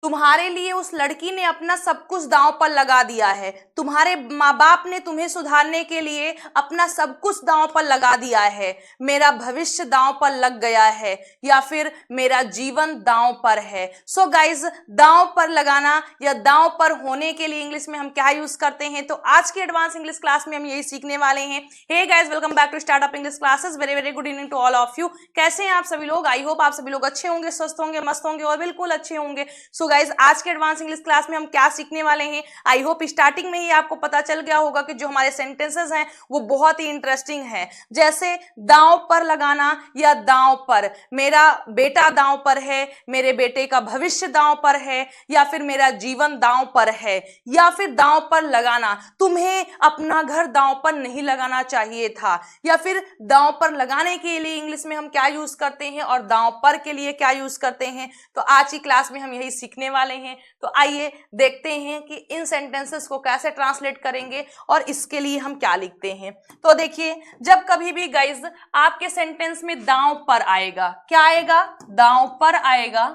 तुम्हारे लिए उस लड़की ने अपना सब कुछ दांव पर लगा दिया है, तुम्हारे माँ बाप ने तुम्हें सुधारने के लिए अपना सब कुछ दांव पर लगा दिया है, मेरा भविष्य दांव पर लग गया है, या फिर मेरा जीवन दांव पर है। सो गाइज, दांव पर लगाना या दांव पर होने के लिए इंग्लिश में हम क्या यूज करते हैं, तो आज की एडवांस इंग्लिश क्लास में हम यही सीखने वाले हैं। Hey guys, welcome back to startup English classes. Very very good evening to all of you. कैसे हैं आप सभी लोग? आई होप आप सभी लोग अच्छे होंगे, स्वस्थ होंगे, मस्त होंगे और बिल्कुल अच्छे होंगे। सो गाइज, आज के एडवांस इंग्लिश क्लास में हम क्या सीखने वाले हैं, आई होप स्टार्टिंग में ही आपको पता चल गया होगा कि जो हमारे सेंटेंसेस हैं वो बहुत ही इंटरेस्टिंग है। जैसे दांव पर लगाना या दांव पर, मेरा बेटा दांव पर है, मेरे बेटे का भविष्य दांव पर है, या फिर मेरा जीवन दांव पर है, या फिर दांव पर लगाना, तुम्हें अपना घर दांव पर नहीं लगाना चाहिए था, या फिर दांव पर लगाने के लिए इंग्लिश में हम क्या यूज करते हैं और दांव पर के लिए क्या यूज करते हैं। तो आज की क्लास में हम यही सीखने वाले हैं। तो आइए देखते हैं कि इन सेंटेंसेस को कैसे ट्रांसलेट करेंगे और इसके लिए हम क्या लिखते हैं। तो देखिए, जब कभी भी गाइज आपके सेंटेंस में दांव पर आएगा, क्या आएगा? दांव पर आएगा,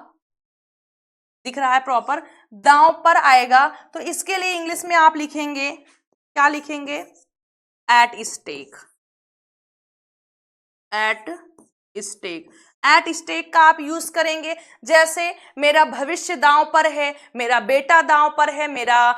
दिख रहा है प्रॉपर, दांव पर आएगा, तो इसके लिए इंग्लिश में आप लिखेंगे, क्या लिखेंगे? At stake. At stake, at stake का आप यूज करेंगे। जैसे मेरा भविष्य दांव पर है, मेरा बेटा दांव पर है, मेरा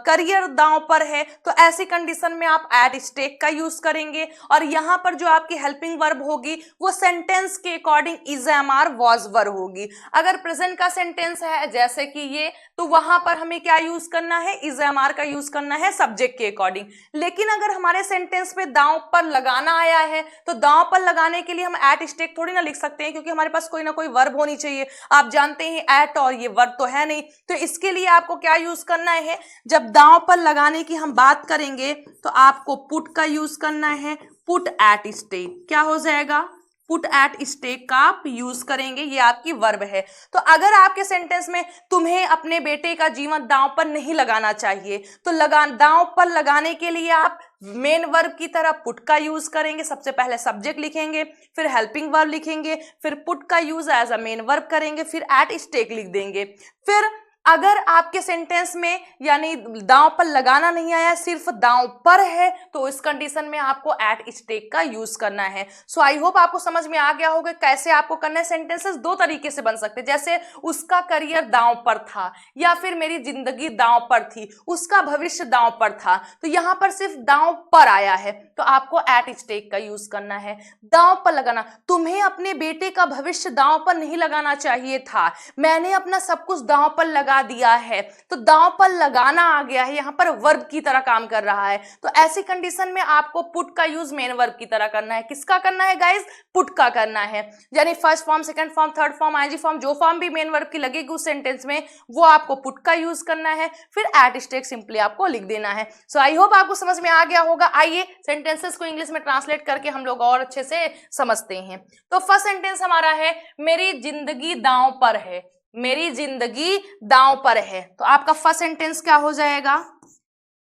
करियर दांव पर है, तो ऐसी कंडीशन में आप एट स्टेक का यूज करेंगे। और यहां पर जो आपकी हेल्पिंग वर्ब होगी वो सेंटेंस के according is, am, are, was verb होगी। अगर प्रेजेंट का सेंटेंस है जैसे कि ये, तो वहां पर हमें क्या यूज करना है? इज, एम, आर का यूज करना है सब्जेक्ट के अकॉर्डिंग। लेकिन अगर हमारे सेंटेंस में दांव पर लगाना आया है, तो दांव पर लगाने के लिए हम एट स्टेक थोड़ी ना लिख सकते हैं, क्योंकि हमारे पास कोई ना कोई वर्ब होनी चाहिए। आप जानते हैं एट और ये वर्ब तो है नहीं, तो इसके लिए आपको क्या यूज करना है? जब दांव पर लगाने की हम बात करेंगे तो आपको पुट का यूज करना है। पुट एट स्टेक क्या हो जाएगा? पुट एट स्टेक का आप यूज करेंगे, ये आपकी वर्ब है। तो अगर आपके सेंटेंस में तुम्हें अपने बेटे का जीवन दांव पर नहीं लगाना चाहिए, तो दांव पर लगाने के लिए आप मेन वर्ब की तरह पुट का यूज करेंगे। सबसे पहले सब्जेक्ट लिखेंगे, फिर हेल्पिंग वर्ब लिखेंगे, फिर पुट का use as a main verb करेंगे, फिर एट स्टेक लिख देंगे। फिर अगर आपके सेंटेंस में यानी दांव पर लगाना नहीं आया, सिर्फ दांव पर है, तो इस कंडीशन में आपको एट स्टेक का यूज करना है। सो आई होप आपको समझ में आ गया होगा कैसे आपको करना है। सेंटेंसेस दो तरीके से बन सकते हैं, जैसे उसका करियर दांव पर था, या फिर मेरी जिंदगी दांव पर थी, उसका भविष्य दांव पर था। तो यहां पर सिर्फ दांव पर आया है, तो आपको एट स्टेक का यूज करना है। दांव पर लगाना, तुम्हें अपने बेटे का भविष्य दांव पर नहीं लगाना चाहिए था, मैंने अपना सब कुछ दांव पर लगा दिया है। तो दांव पर लगाना आ गया है, यहां पर वर्ब की तरह काम कर रहा है। तो ऐसी कंडीशन में आपको पुट का यूज मेन वर्ब की तरह करना है। किसका करना है गाइस? पुट का करना है। यानी first form, second form, third form, ing form, जो फॉर्म भी मेन वर्ब की लगेगी उस सेंटेंस में, वो आपको पुट का यूज करना है। फिर एट स्टेक सिंपली आपको लिख देना है। सो आई होप आपको समझ में आ गया होगा। आइए सेंटेंसेस को इंग्लिश में ट्रांसलेट करके हम लोग और अच्छे से समझते हैं। तो फर्स्ट सेंटेंस हमारा है, मेरी जिंदगी दांव पर है। मेरी जिंदगी दांव पर है, तो आपका फर्स्ट सेंटेंस क्या हो जाएगा?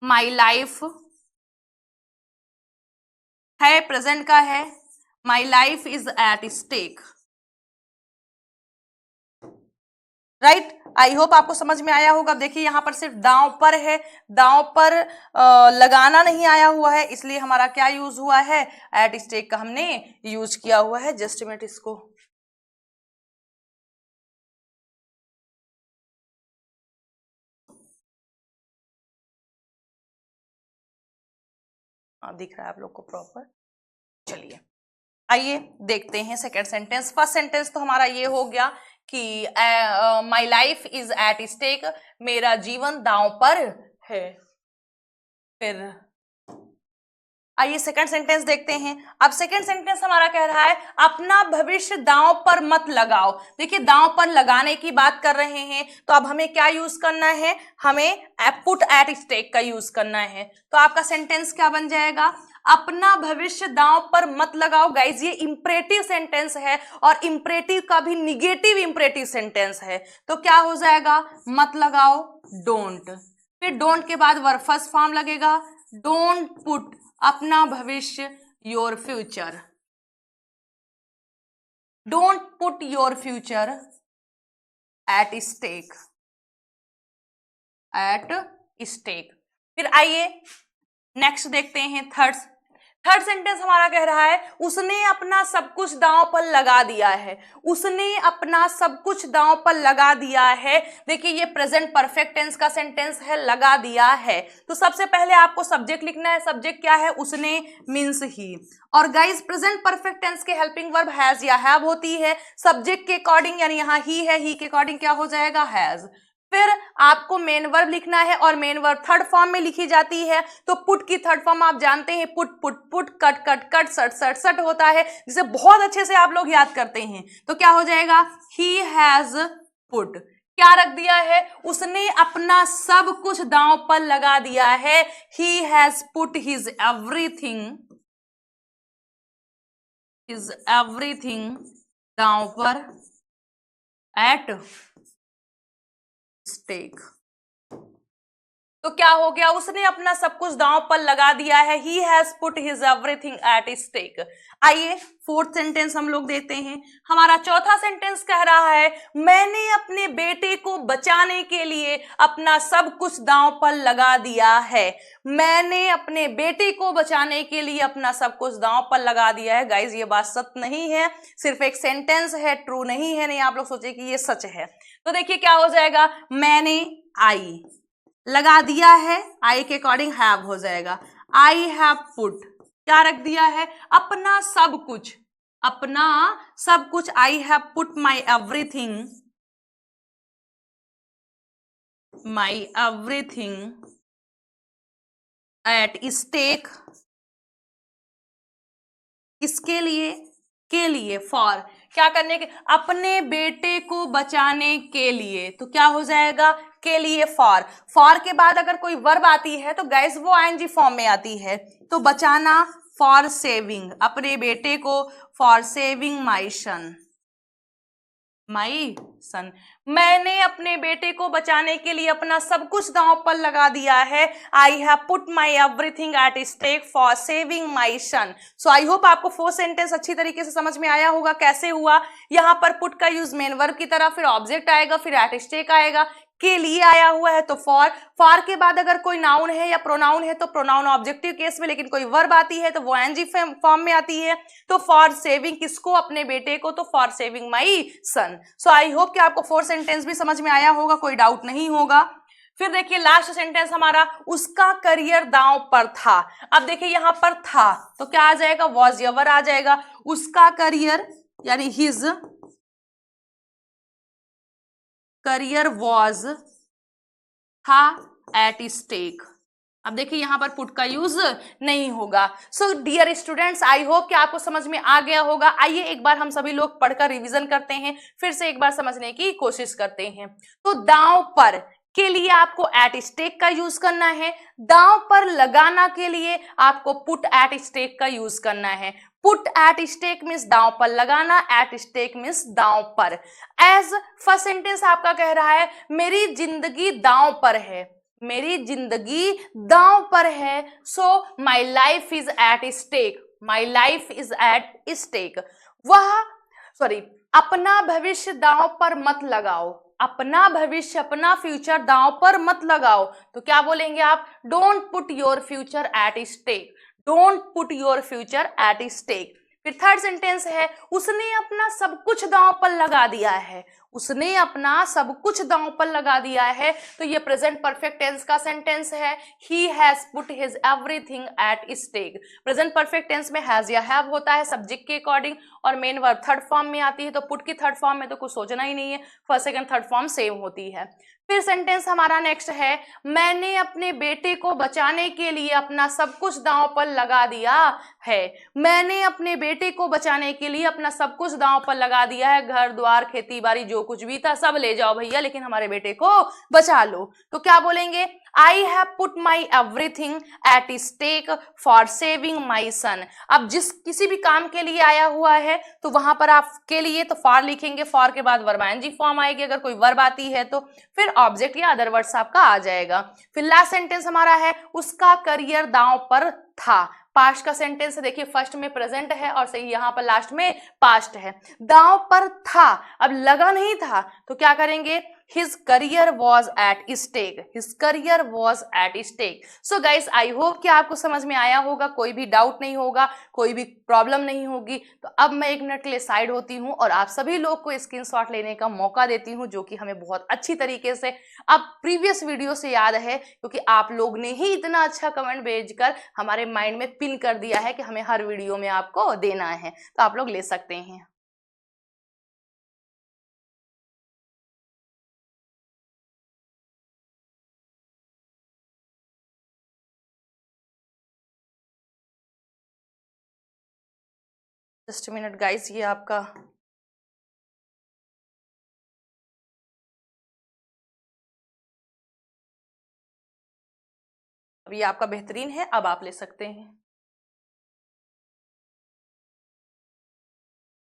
माई लाइफ है, प्रेजेंट का है, my life is at stake. Right, I hope आपको समझ में आया होगा। देखिए यहां पर सिर्फ दांव पर है, दांव पर लगाना नहीं आया हुआ है, इसलिए हमारा क्या यूज हुआ है? एट स्टेक का हमने यूज किया हुआ है। जस्ट मिनट, इसको दिख रहा है आप लोग को प्रॉपर। चलिए आइए देखते हैं सेकेंड सेंटेंस। फर्स्ट सेंटेंस तो हमारा ये हो गया कि my life is at stake, मेरा जीवन दांव पर है। फिर आइए सेकंड सेंटेंस देखते हैं। अब सेकंड सेंटेंस हमारा कह रहा है, अपना भविष्य दांव पर मत लगाओ। देखिए दांव पर लगाने की बात कर रहे हैं, तो अब हमें क्या यूज करना है? हमें पुट एट स्टेक का यूज करना है। तो आपका सेंटेंस क्या बन जाएगा? अपना भविष्य दांव पर मत लगाओ। गाइज ये इंपरेटिव सेंटेंस है, और इंपरेटिव का भी निगेटिव इंपरेटिव सेंटेंस है। तो क्या हो जाएगा? मत लगाओ, डोंट। फिर डोंट के बाद वर्ब फर्स्ट फॉर्म लगेगा, डोंट पुट अपना भविष्य, your future. Don't put your future at stake. At stake. फिर आइए नेक्स्ट देखते हैं थर्ड सेंटेंस हमारा कह रहा है उसने अपना सब कुछ दांव पर लगा दिया है। उसने अपना सब कुछ दांव पर लगा दिया है। देखिए ये प्रेजेंट परफेक्ट टेंस का सेंटेंस है, लगा दिया है। तो सबसे पहले आपको सब्जेक्ट लिखना है। सब्जेक्ट क्या है? उसने मीन्स ही। और गाइस प्रेजेंट परफेक्ट टेंस के हेल्पिंग वर्ब हैज या हैव होती है। सब्जेक्ट के अकॉर्डिंग यानी यहाँ ही है, ही के अकॉर्डिंग क्या हो जाएगा? हैज। फिर आपको मेन वर्ब लिखना है और मेन वर्ब थर्ड फॉर्म में लिखी जाती है। तो पुट की थर्ड फॉर्म आप जानते हैं, put put put, cut cut cut, सट सट सट होता है, जिसे बहुत अच्छे से आप लोग याद करते हैं। तो क्या हो जाएगा? ही हैज पुट, क्या रख दिया है? उसने अपना सब कुछ दांव पर लगा दिया है। He has put his everything दांव पर एट स्टेक। तो क्या हो गया? उसने अपना सब कुछ दांव पर लगा दिया है। He has put his everything at stake. आइए फोर्थ सेंटेंस हम लोग देते हैं। हमारा चौथा सेंटेंस कह रहा है मैंने अपने बेटे को बचाने के लिए अपना सब कुछ दांव पर लगा दिया है। मैंने अपने बेटे को बचाने के लिए अपना सब कुछ दांव पर लगा दिया है। गाइज ये बात सत्य नहीं है, सिर्फ एक सेंटेंस है, ट्रू नहीं है। नहीं आप लोग सोचे कि ये सच है। तो देखिए क्या हो जाएगा? मैंने आई लगा दिया है, आई के अकॉर्डिंग हैव हो जाएगा। आई हैव पुट, क्या रख दिया है? अपना सब कुछ, अपना सब कुछ। I have put my everything at stake. इसके लिए, के लिए, फॉर, क्या करने के? अपने बेटे को बचाने के लिए। तो क्या हो जाएगा? के लिए, फॉर। फॉर के बाद अगर कोई वर्ब आती है तो गाइस वो आईएनजी फॉर्म में आती है। तो बचाना, फॉर सेविंग, अपने बेटे को, फॉर सेविंग माई सन। मैंने अपने बेटे को बचाने के लिए अपना सब कुछ दांव पर लगा दिया है। I have put my everything at stake for saving my son. So I hope आपको फोर्थ सेंटेंस अच्छी तरीके से समझ में आया होगा कैसे हुआ। यहाँ पर पुट का यूज मेन वर्ब की तरह, फिर ऑब्जेक्ट आएगा, फिर एट स्टेक आएगा, के लिए आया हुआ है तो फॉर के बाद अगर कोई नाउन है या प्रोनाउन है तो प्रोनाउन ऑब्जेक्टिव केस में, लेकिन कोई वर्ब आती है तो वो एनजी फॉर्म में आती है। तो फॉर सेविंग किसको? अपने बेटे को, तो for saving my son. So I hope कि आपको फोर्थ सेंटेंस भी समझ में आया होगा, कोई डाउट नहीं होगा। फिर देखिए लास्ट सेंटेंस हमारा उसका करियर दांव पर था। अब देखिए यहां पर था तो क्या आ जाएगा? वॉज या वर आ जाएगा। उसका करियर यानी हिज करियर वॉज था एट स्टेक। अब देखिए यहां पर पुट का यूज नहीं होगा। So dear students, I hope कि आपको समझ में आ गया होगा। आइए एक बार हम सभी लोग पढ़कर रिवीजन करते हैं, फिर से एक बार समझने की कोशिश करते हैं। तो दांव पर के लिए आपको एट स्टेक का यूज करना है। दांव पर लगाना के लिए आपको पुट एट स्टेक का यूज करना है। पुट एट स्टेक मीन्स दांव पर लगाना, एट स्टेक मीन्स दांव पर। एज फर्स्ट सेंटेंस आपका कह रहा है मेरी जिंदगी दांव पर है, मेरी जिंदगी दांव पर है। So my life is at stake, my life is at stake. अपना भविष्य दांव पर मत लगाओ, अपना भविष्य, अपना फ्यूचर दांव पर मत लगाओ। तो क्या बोलेंगे आप? Don't put your future at stake, don't put your future at stake. फिर थर्ड सेंटेंस है उसने अपना सब कुछ दांव पर लगा दिया है, उसने अपना सब कुछ दांव पर लगा दिया है। तो ये प्रेजेंट परफेक्ट टेंस का सेंटेंस है। He has put his everything at stake. Present perfect tense में हैज या हैव होता है सब्जेक्ट के अकॉर्डिंग, और मेन वर्ब थर्ड फॉर्म में आती है। तो पुट की थर्ड फॉर्म में तो कुछ सोचना ही नहीं है, first second third form same होती है। फिर सेंटेंस हमारा नेक्स्ट है मैंने अपने बेटे को बचाने के लिए अपना सब कुछ दांव पर लगा दिया है। मैंने अपने बेटे को बचाने के लिए अपना सब कुछ दांव पर लगा दिया है। घर द्वार खेती बाड़ी जो कुछ भी था सब ले जाओ भैया, लेकिन हमारे बेटे को बचा लो। तो क्या बोलेंगे? I have put my everything at stake for saving my son. अब किसी भी काम के लिए आया हुआ है तो वहां पर आप के लिए तो फॉर लिखेंगे, फॉर के बाद वर्ब आईएनजी फॉर्म आएगी, अगर कोई वर्ब आती है तो फिर ऑब्जेक्ट या अदर वर्ड्स आपका आ जाएगा। फिर लास्ट सेंटेंस हमारा है उसका करियर दांव पर था। पास्ट का सेंटेंस है, देखिए फर्स्ट में प्रेजेंट है और सही यहाँ पर लास्ट में पास्ट है। दांव पर था, अब लगा नहीं था तो क्या करेंगे? his career was at stake, his career was at stake. So guys, I hope कि आपको समझ में आया होगा, कोई भी डाउट नहीं होगा, कोई भी प्रॉब्लम नहीं होगी। तो अब मैं 1 मिनट के लिए साइड होती हूँ और आप सभी लोग को स्क्रीनशॉट लेने का मौका देती हूँ, जो कि हमें बहुत अच्छी तरीके से अब प्रीवियस वीडियो से याद है, क्योंकि आप लोग ने ही इतना अच्छा कमेंट भेजकर हमारे माइंड में पिन कर दिया है कि हमें हर वीडियो में आपको देना है, तो आप लोग ले सकते हैं। जस्ट मिनट गाइस, ये आपका अब ये आपका बेहतरीन है, अब आप ले सकते हैं।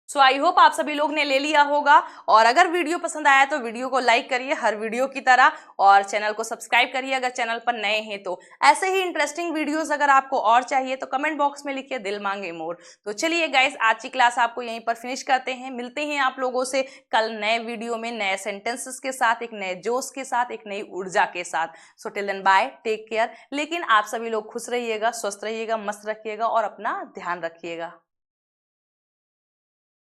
सो आई होप आप सभी लोग ने ले लिया होगा, और अगर वीडियो पसंद आया तो वीडियो को लाइक करिए हर वीडियो की तरह, और चैनल को सब्सक्राइब करिए अगर चैनल पर नए हैं तो। ऐसे ही इंटरेस्टिंग वीडियोस अगर आपको और चाहिए तो कमेंट बॉक्स में लिखिए दिल मांगे मोर। तो चलिए गाइस, आज की क्लास आपको यहीं पर फिनिश करते हैं, मिलते हैं आप लोगों से कल नए वीडियो में, नए सेंटेंसेस के साथ, एक नए जोश के साथ, एक नई ऊर्जा के साथ। So till then bye, take care. लेकिन आप सभी लोग खुश रहिएगा, स्वस्थ रहिएगा, मस्त रखिएगा और अपना ध्यान रखिएगा।